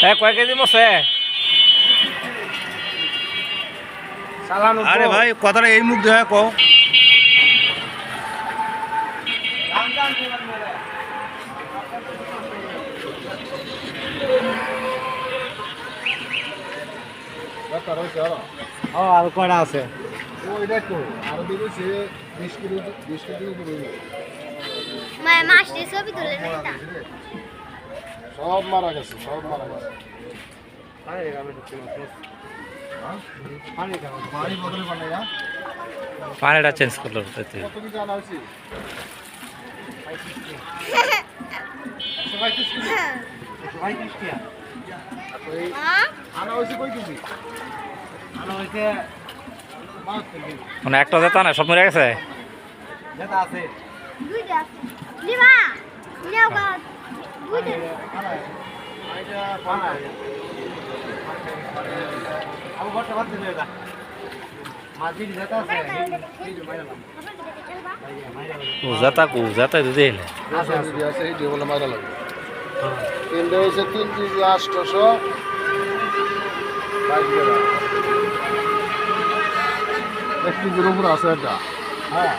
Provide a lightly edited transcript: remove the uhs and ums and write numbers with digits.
কয় কেজি মছে? আরে ভাই কথাটা এই মুখ দেওয়া কও। আর কয়টা আছে? মাছটি ছবি তুলে নিতা সব মারা গেছে, সব মারা গেছে। পানি বদলে বানাইয়া পানিটা চেঞ্জ করলো। কত কি জানা হয়েছে? আনা হয়েছে কই কেজি? আনা হইছে 5 কেজি। মানে একটা যেত না, সব মরে গেছে। যেটা আছে দুইটা লিমা নিও গা দুইটা এটা পানা। আবু ঘরটা বাদ দিলে এটা। মাঝি যেটা আছে এই যে মাইরালাম। যেতা দিদি এলে আছে আছে এই যে বলে মারা লাগবে। তিনটা হয়েছে 3 কেজি 800 বাইশ টাকা। 1 কেজির উপর আছে এটা। হ্যাঁ